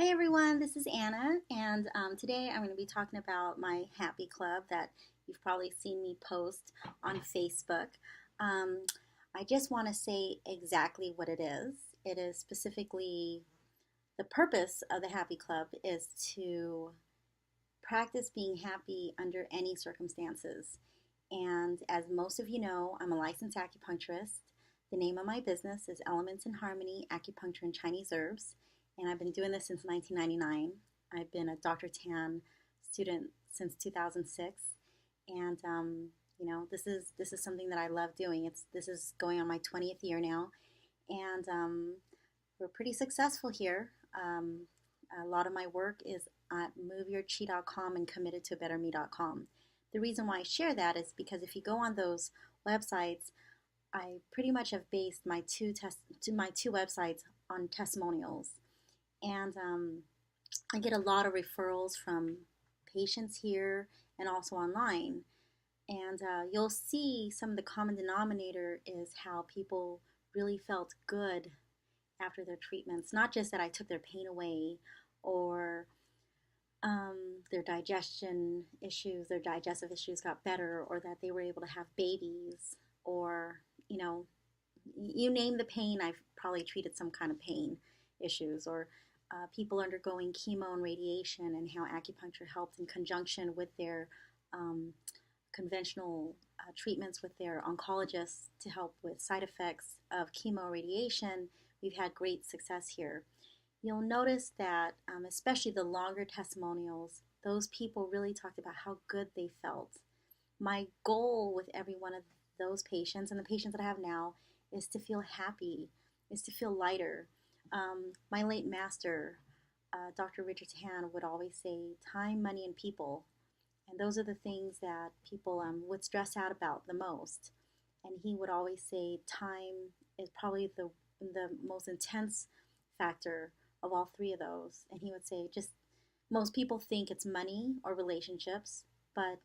Hey everyone, this is Anna, and today I'm going to be talking about my Happy Club that you've probably seen me post on Facebook. Um, I just want to say exactly what it is. It is specifically the purpose of the Happy Club is to practice being happy under any circumstances. And as most of you know, I'm a licensed acupuncturist. The name of my business is Elements in Harmony Acupuncture and Chinese Herbs, and I've been doing this since 1999. I've been a Dr. Tan student since 2006, and this is something that I love doing. This is going on my 20th year now, and we're pretty successful here. A lot of my work is at moveyourchi.com and committedtobetterme.com. The reason why I share that is because if you go on those websites, I pretty much have based my two websites on testimonials, and I get a lot of referrals from patients here and also online. And you'll see some of the common denominator is how people really felt good after their treatments. Not just that I took their pain away or their digestive issues got better, or that they were able to have babies, or, you name the pain, I've probably treated some kind of pain issues, or people undergoing chemo and radiation and how acupuncture helped in conjunction with their um, conventional treatments with their oncologists to help with side effects of chemo radiation. We've had great success here. You'll notice that, especially the longer testimonials, those people really talked about how good they felt. My goal with every one of those patients and the patients that I have now is to feel happy, is to feel lighter. My late master, Dr. Richard Tan, would always say time, money, and people. And those are the things that people would stress out about the most. And he would always say time is probably the most intense factor of all three of those. And he would say, just most people think it's money or relationships, but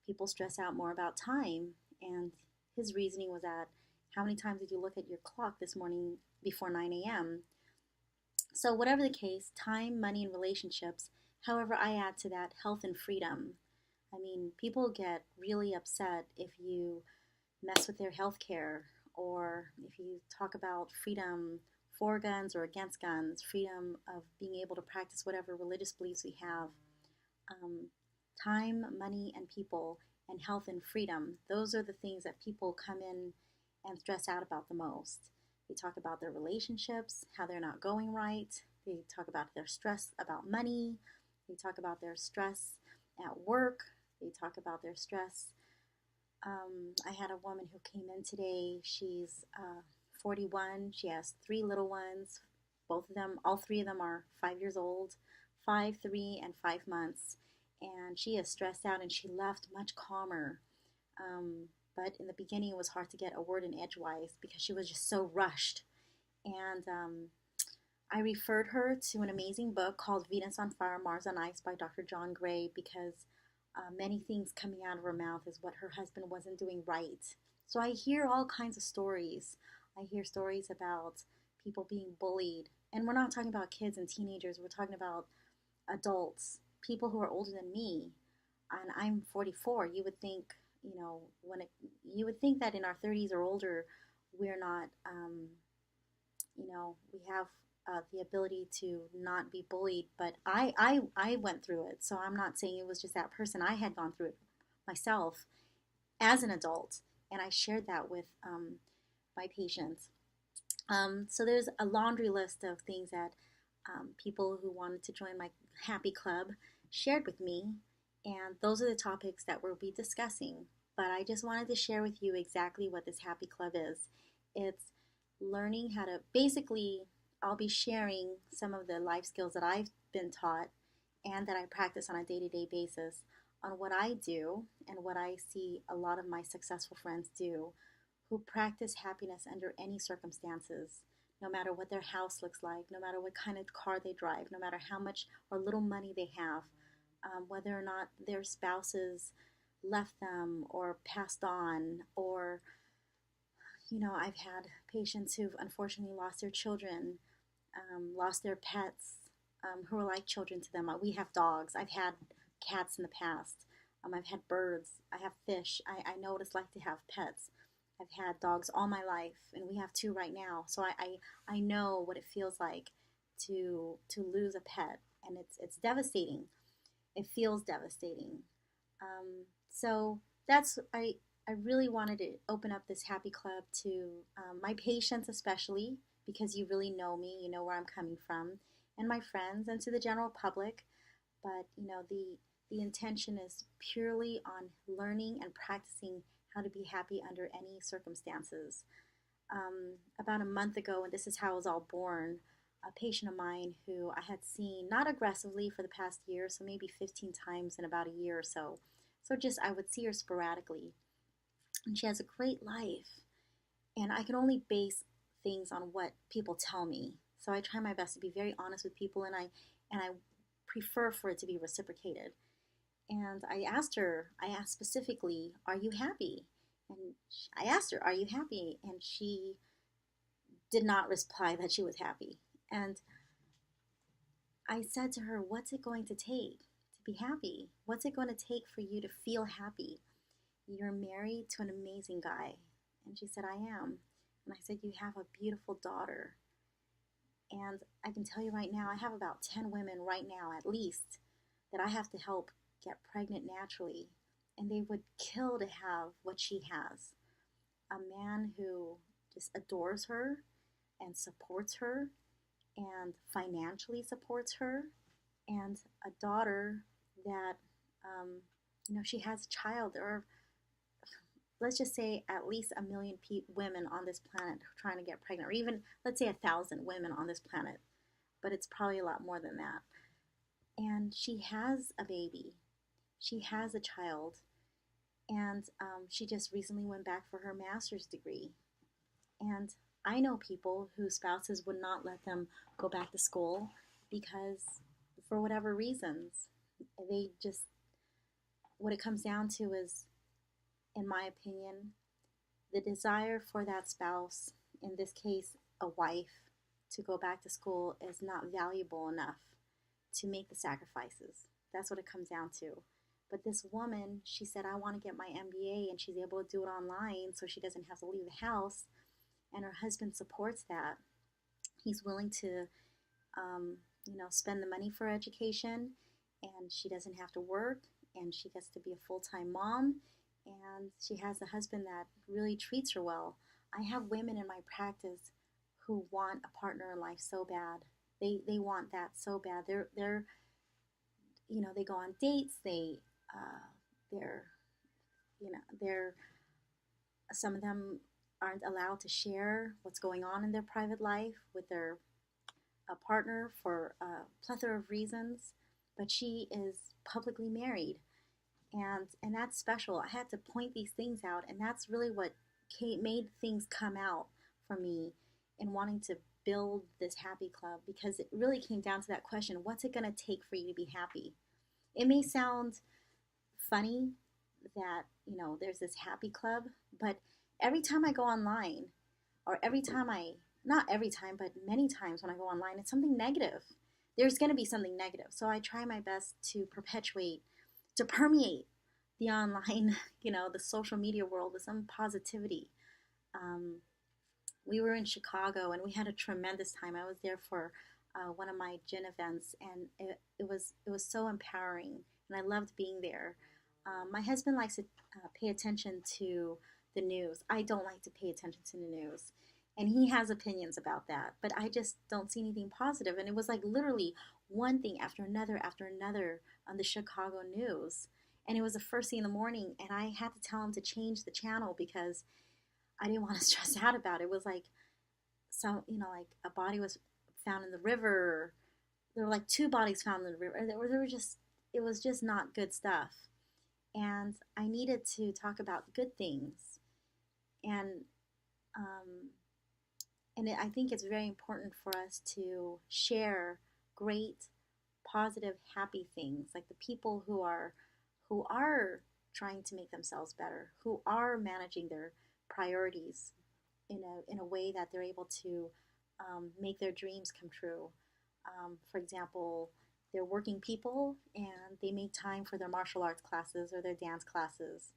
people stress out more about time. And his reasoning was that how many times did you look at your clock this morning before 9 a.m.? So, whatever the case, time, money, and relationships. However, I add to that health and freedom. I mean, people get really upset if you mess with their health care, or if you talk about freedom for guns or against guns, freedom of being able to practice whatever religious beliefs we have. Um, Time, money, and people, and health and freedom. Those are the things that people come in and stress out about the most. They talk about their relationships, how they're not going right. They talk about their stress about money. They talk about their stress at work. They talk about their stress. I had a woman who came in today. She's 41. She has three little ones. All three of them are 5 years old, 5, 3, and 5 months. And she is stressed out, and she left much calmer. But in the beginning, it was hard to get a word in edgewise because she was just so rushed. And I referred her to an amazing book called Venus on Fire, Mars on Ice by Dr. John Gray, because many things coming out of her mouth is what her husband wasn't doing right. So I hear all kinds of stories. I hear stories about people being bullied. And we're not talking about kids and teenagers, we're talking about adults, people who are older than me. And I'm 44. You would think, you would think that in our 30s or older, we're not, we have the ability to not be bullied. But I went through it. So I'm not saying it was just that person. I had gone through it myself as an adult. And I shared that with my patients. So there's a laundry list of things that people who wanted to join my Happy Club shared with me. And those are the topics that we'll be discussing. But I just wanted to share with you exactly what this Happy Club is. It's learning how to basically, I'll be sharing some of the life skills that I've been taught and that I practice on a day-to-day basis on what I do and what I see a lot of my successful friends do who practice happiness under any circumstances, no matter what their house looks like, no matter what kind of car they drive, no matter how much or little money they have, whether or not their spouses left them or passed on, or, I've had patients who've unfortunately lost their children, lost their pets, who are like children to them. We have dogs. I've had cats in the past. I've had birds. I have fish. I know what it's like to have pets. I've had dogs all my life, and we have two right now. So I know what it feels like to lose a pet, and it's devastating. It feels devastating. So that's I really wanted to open up this happy club to my patients, especially because you really know me, you know where I'm coming from, and my friends, and to the general public. But the intention is purely on learning and practicing how to be happy under any circumstances. About a month ago, and this is how it was all born, a patient of mine who I had seen not aggressively for the past year, so maybe 15 times in about a year or so. So just I would see her sporadically, and she has a great life. And I can only base things on what people tell me. So I try my best to be very honest with people, and I prefer for it to be reciprocated. And I asked specifically, "Are you happy?" And I asked her, "Are you happy?" And she did not reply that she was happy. And I said to her, "What's it going to take to be happy? What's it going to take for you to feel happy? You're married to an amazing guy." And she said, "I am." And I said, "You have a beautiful daughter." And I can tell you right now, I have about 10 women right now, at least, that I have to help get pregnant naturally. And they would kill to have what she has, a man who just adores her and supports her and financially supports her, and a daughter that, um, she has a child. There are, let's just say, at least a million women on this planet trying to get pregnant, or even let's say 1,000 women on this planet, but it's probably a lot more than that. And she has a baby, she has a child, and she just recently went back for her master's degree. And I know people whose spouses would not let them go back to school because, for whatever reasons, they just, what it comes down to is, in my opinion, the desire for that spouse, in this case, a wife, to go back to school is not valuable enough to make the sacrifices. That's what it comes down to. But this woman, she said, "I want to get my MBA," and she's able to do it online so she doesn't have to leave the house. And her husband supports that. He's willing to, spend the money for education, and she doesn't have to work, and she gets to be a full-time mom, and she has a husband that really treats her well. I have women in my practice who want a partner in life so bad. They want that so bad. They're they go on dates. They're they're some of them aren't allowed to share what's going on in their private life with their partner for a plethora of reasons, but she is publicly married, and that's special. I had to point these things out, and that's really what made things come out for me in wanting to build this happy club, because it really came down to that question: what's it going to take for you to be happy? It may sound funny that there's this happy club, but every time I go online, or every time not every time, but many times when I go online, it's something negative. There's going to be something negative. So I try my best to to permeate the online, the social media world with some positivity. Um, we were in Chicago and we had a tremendous time. I was there for one of my gin events, and it was so empowering, and I loved being there. My husband likes to pay attention to the news. I don't like to pay attention to the news. And he has opinions about that, but I just don't see anything positive. And it was like literally one thing after another on the Chicago news. And it was the first thing in the morning, and I had to tell him to change the channel because I didn't want to stress out about it. It was like like a body was found in the river. There were like two bodies found in the river. There were just, it was just not good stuff. And I needed to talk about good things. And um, I think it's very important for us to share great, positive, happy things, like the people who are trying to make themselves better, who are managing their priorities in a way that they're able to make their dreams come true. For example, they're working people and they make time for their martial arts classes or their dance classes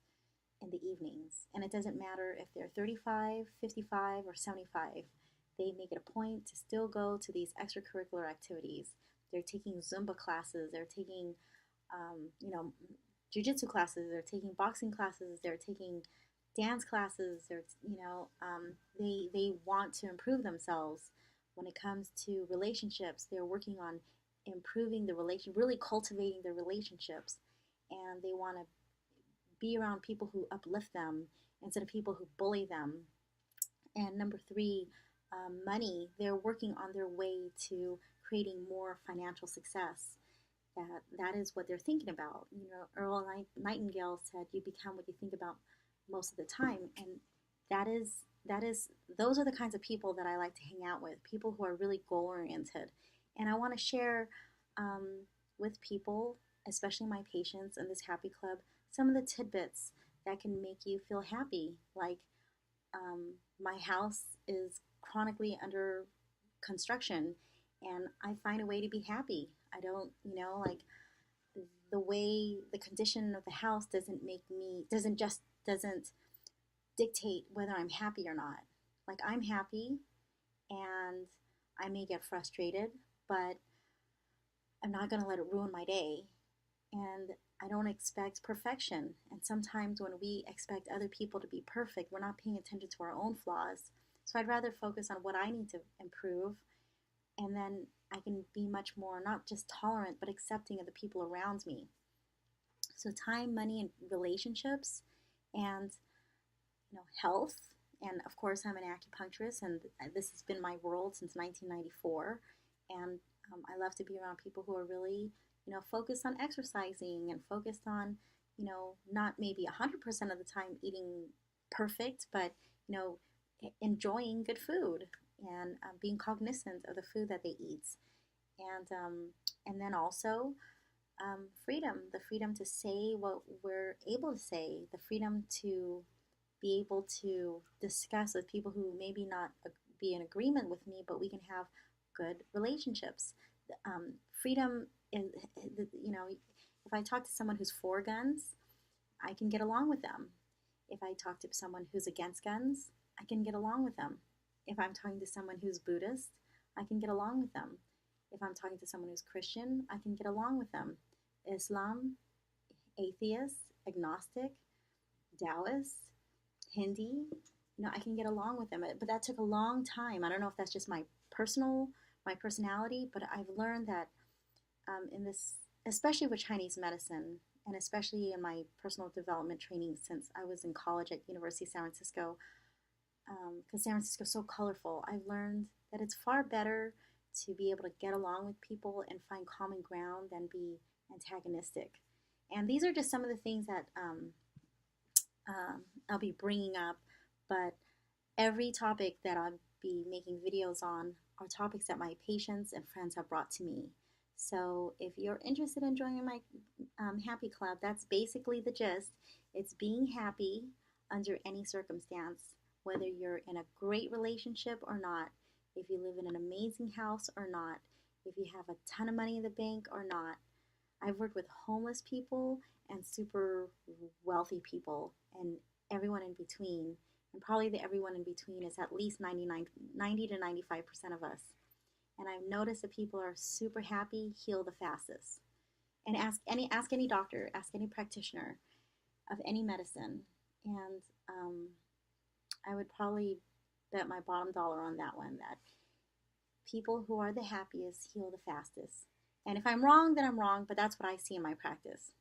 in the evenings. And it doesn't matter if they're 35, 55, or 75. They make it a point to still go to these extracurricular activities. They're taking Zumba classes, they're taking, you know, jujitsu classes, they're taking boxing classes, they're taking dance classes, they want to improve themselves. When it comes to relationships, they're working on improving the relation, really cultivating their relationships, and they want to be around people who uplift them instead of people who bully them. And number three, money. They're working on their way to creating more financial success. That is what they're thinking about. You know, Earl Nightingale said, "You become what you think about most of the time," and that is those are the kinds of people that I like to hang out with. People who are really goal oriented, and I want to share with people, especially my patients in this happy club, some of the tidbits that can make you feel happy. Like my house is chronically under construction, and I find a way to be happy. I don't, like the way the condition of the house doesn't dictate whether I'm happy or not. Like I'm happy and I may get frustrated, but I'm not going to let it ruin my day. And I don't expect perfection. And sometimes when we expect other people to be perfect, we're not paying attention to our own flaws. So I'd rather focus on what I need to improve, and then I can be much more not just tolerant but accepting of the people around me. So time, money, and relationships, and health. And of course, I'm an acupuncturist, and this has been my world since 1994. And I love to be around people who are really, focused on exercising and focused on, not maybe 100% of the time eating perfect, but, enjoying good food and being cognizant of the food that they eat. And then also freedom, the freedom to say what we're able to say, the freedom to be able to discuss with people who maybe not be in agreement with me, but we can have good relationships. Freedom is, if I talk to someone who's for guns, I can get along with them. If I talk to someone who's against guns, I can get along with them. If I'm talking to someone who's Buddhist, I can get along with them. If I'm talking to someone who's Christian, I can get along with them. Islam, atheist, agnostic, Taoist, Hindi, I can get along with them. But that took a long time. I don't know if that's just my personality, but I've learned that in this, especially with Chinese medicine, and especially in my personal development training since I was in college at University of San Francisco, because San Francisco is so colorful, I've learned that it's far better to be able to get along with people and find common ground than be antagonistic. And these are just some of the things that I'll be bringing up, but every topic that I'll be making videos on are topics that my patients and friends have brought to me. So if you're interested in joining my Happy Club, that's basically the gist. It's being happy under any circumstance, whether you're in a great relationship or not, if you live in an amazing house or not, if you have a ton of money in the bank or not. I've worked with homeless people and super wealthy people and everyone in between. And probably the everyone in between is at least 90 to 95% of us. And I've noticed that people are super happy, heal the fastest. And ask any doctor, ask any practitioner of any medicine, and I would probably bet my bottom dollar on that one, that people who are the happiest heal the fastest. And if I'm wrong, then I'm wrong, but that's what I see in my practice.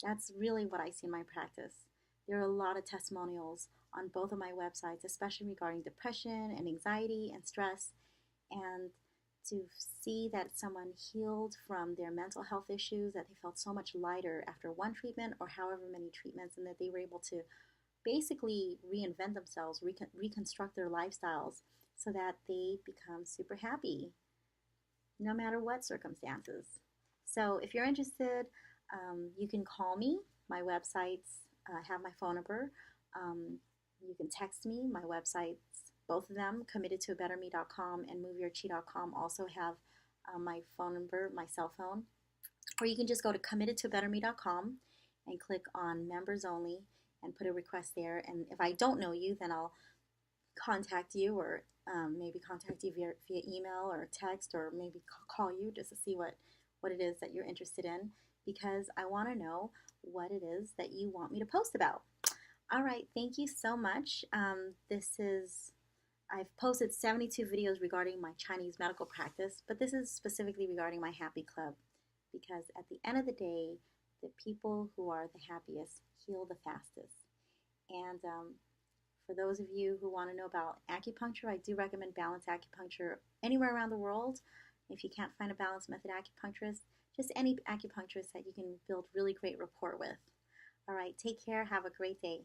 That's really what I see in my practice. There are a lot of testimonials on both of my websites, especially regarding depression and anxiety and stress. And to see that someone healed from their mental health issues, that they felt so much lighter after one treatment or however many treatments, and that they were able to basically reinvent themselves, reconstruct their lifestyles so that they become super happy no matter what circumstances. So if you're interested, you can call me. My websites have my phone number. You can text me. My websites, both of them, committedtobetterme.com and moveyourchi.com, also have my phone number, my cell phone, or you can just go to committedtobetterme.com and click on members only and put a request there. And if I don't know you, then I'll contact you, or maybe contact you via email or text, or maybe call you just to see what it is that you're interested in, because I want to know what it is that you want me to post about. All right, thank you so much. I've posted 72 videos regarding my Chinese medical practice, but this is specifically regarding my Happy Club, because at the end of the day, the people who are the happiest heal the fastest. And for those of you who want to know about acupuncture, I do recommend Balance Acupuncture anywhere around the world. If you can't find a Balance Method acupuncturist, just any acupuncturist that you can build really great rapport with. All right, take care. Have a great day.